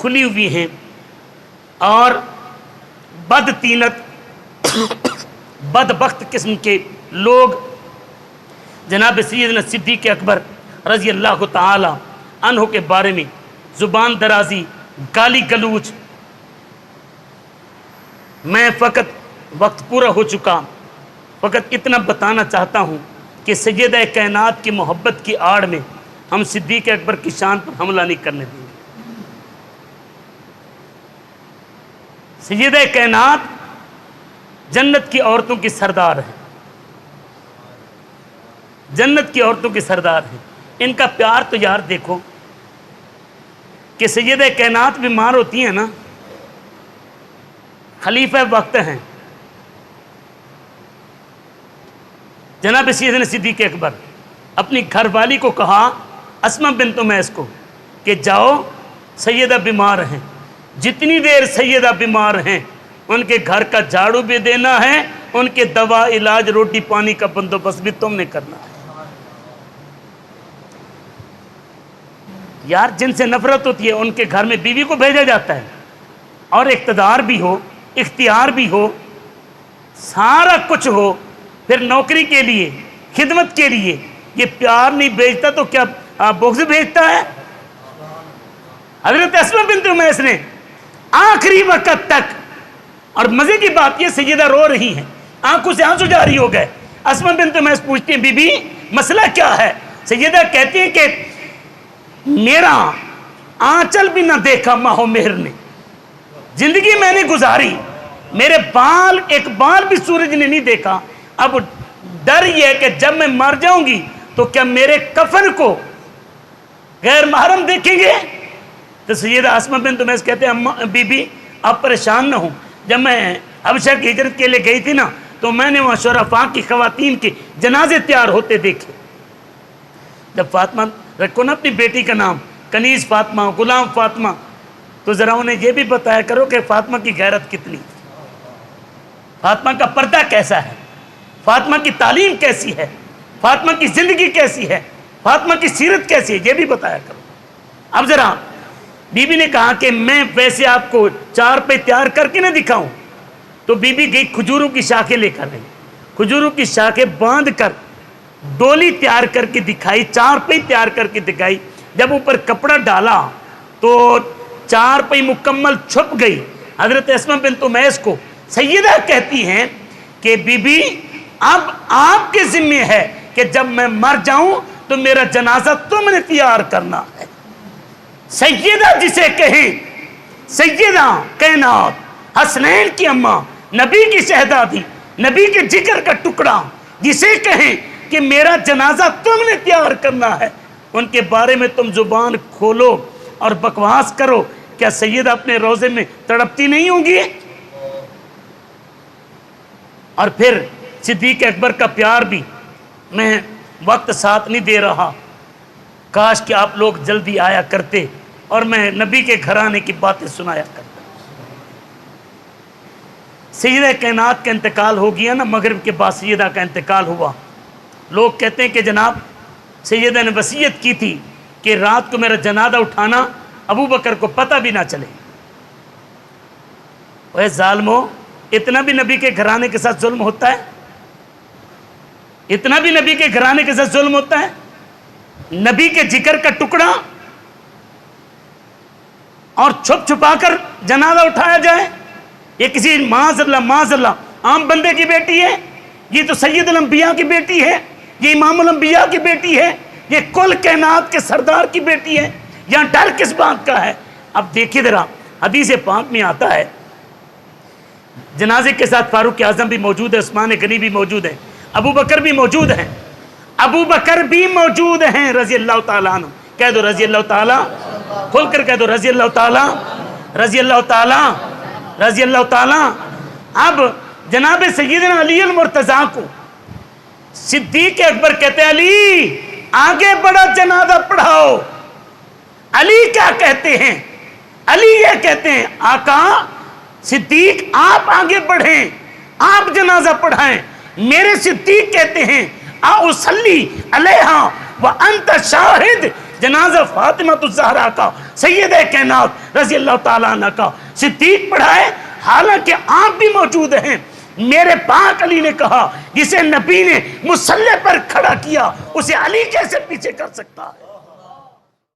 کھلی ہوئی ہیں اور بدطینت بدبخت قسم کے لوگ جناب سیدنا صدیق اکبر رضی اللہ تعالی عنہ کے بارے میں زبان درازی، گالی گلوچ. میں فقط وقت پورا ہو چکا، فقط اتنا بتانا چاہتا ہوں کہ سیدہ کائنات کی محبت کی آڑ میں ہم صدیق اکبر کی شان پر حملہ نہیں کرنے دیں گے. سیدہ کائنات جنت کی عورتوں کی سردار ہے، جنت کی عورتوں کی سردار ہے. ان کا پیار تو یار دیکھو کہ سیدہ کائنات بیمار ہوتی ہیں نا، خلیفہ وقت ہیں جناب سیدنا صدیق اکبر، اپنی گھر والی کو کہا اسماء بنت امیس کو کہ جاؤ سیدہ بیمار ہیں، جتنی دیر سیدہ بیمار ہیں ان کے گھر کا جھاڑو بھی دینا ہے، ان کے دوا علاج روٹی پانی کا بندوبست بھی تم نے کرنا ہے. یار جن سے نفرت ہوتی ہے ان کے گھر میں بیوی کو بھیجا جاتا ہے، اور اقتدار بھی ہو، اختیار بھی ہو، سارا کچھ ہو، پھر نوکری کے لیے، خدمت کے لیے یہ پیار نہیں بھیجتا تو کیا بغض بھیجتا ہے؟ حضرت اسماء بنت امیس نے آخری وقت تک، اور مزے کی بات یہ سیدہ رو رہی ہیں، آنکھوں سے آنسو جاری ہو گئے. اسماء بنت امیس پوچھتی ہیں بی بی مسئلہ کیا ہے؟ سیدہ کہتی ہیں کہ میرا آنچل بھی نہ دیکھا ماہ و مہر نے، زندگی میں نے گزاری، میرے بال ایک بال بھی سورج نے نہیں دیکھا. اب ڈر یہ ہے کہ جب میں مر جاؤں گی تو کیا میرے کفن کو غیر محرم دیکھیں گے؟ تو سیدہ اسماء بنت امیس کہتے ہیں بی بی آپ پریشان نہ ہوں، جب میں حبشہ کی ہجرت کے لیے گئی تھی نا تو میں نے وہاں شرفاء کی خواتین کے جنازے تیار ہوتے دیکھے. جب فاطمہ رکھو نا اپنی بیٹی کا نام، کنیز فاطمہ، غلام فاطمہ، تو ذرا انہیں یہ بھی بتایا کرو کہ فاطمہ کی غیرت کتنی، فاطمہ کا پردہ کیسا ہے، فاطمہ کی تعلیم کیسی ہے، فاطمہ کی زندگی کیسی ہے، فاطمہ کی سیرت کیسی ہے، یہ بھی بتایا کرو. اب ذرا بی بی نے کہا کہ میں ویسے آپ کو چار پہ تیار کر کے نہ دکھاؤں، تو بی بی گئی کھجوروں کی شاخیں لے کر رہی، کھجوروں کی شاخیں باندھ کر ڈولی تیار کر کے دکھائی، چار پہ تیار کر کے دکھائی. جب اوپر کپڑا ڈالا تو چار پہ مکمل چھپ گئی. حضرت اسماء بنت امیس کو سیدہ کہتی ہیں کہ بی بی اب آپ کے ذمہ ہے کہ جب میں مر جاؤں تو میرا جنازہ تم نے تیار کرنا ہے. سیدہ جسے کہیں سیدہ کائنات، حسنین کی اماں، نبی کی شہزادی، نبی کے جگر کا ٹکڑا، جسے کہیں کہ میرا جنازہ تم نے تیار کرنا ہے، ان کے بارے میں تم زبان کھولو اور بکواس کرو، کیا سیدہ اپنے روزے میں تڑپتی نہیں ہوں گی؟ اور پھر صدیق اکبر کا پیار بھی، میں وقت ساتھ نہیں دے رہا، کاش کہ آپ لوگ جلدی آیا کرتے اور میں نبی کے گھرانے کی باتیں سنایا کرتا. سیدہ کائنات کا انتقال ہو گیا نا، مغرب کے بعد سیدہ کا انتقال ہوا. لوگ کہتے ہیں کہ جناب سیدہ نے وصیت کی تھی کہ رات کو میرا جنازہ اٹھانا ابو بکر کو پتہ بھی نہ چلے. اے ظالمو، اتنا بھی نبی کے گھرانے کے ساتھ ظلم ہوتا ہے؟ اتنا بھی نبی کے گھرانے کے ساتھ ظلم ہوتا ہے؟ نبی کے جگر کا ٹکڑا اور چھپ چھپا کر جنازہ اٹھایا جائے؟ یہ کسی معاذ اللہ عام بندے کی بیٹی ہے؟ یہ تو سید الانبیاء کی بیٹی ہے، یہ امام الانبیاء کی بیٹی ہے، یہ کل کائنات کے سردار کی بیٹی ہے. یہاں ڈر کس بات کا ہے؟ اب دیکھیے ذرا، حدیث پاک میں آتا ہے جنازے کے ساتھ فاروق اعظم بھی موجود ہے، عثمان غنی بھی موجود ہیں، ابو بکر بھی موجود ہیں، ابو بکر بھی موجود ہیں رضی اللہ تعالیٰ عنہ. کہہ دو رضی اللہ تعالیٰ، کھول کر کہہ دو رضی اللہ تعالیٰ، رضی اللہ تعالیٰ، رضی اللہ تعالیٰ. اب جناب سیدنا علی المرتضیٰ کو صدیق اکبر کہتے ہیں علی آگے بڑا جنازہ پڑھاؤ. علی کیا کہتے ہیں؟ علی یہ کہتے ہیں آقا صدیق آپ آگے بڑھیں، آپ جنازہ پڑھائیں. میرے صدیق کہتے ہیں اصلی علیہا وانت شاہد، جنازہ فاطمہ الزہرا کا سید کائنات رضی اللہ تعالیٰ عنہ کا صدیق پڑھا ہے، حالانکہ آپ بھی موجود ہیں۔ میرے پاک علی نے کہا جسے نبی نے مصلی پر کھڑا کیا اسے علی کیسے پیچھے کر سکتا ہے؟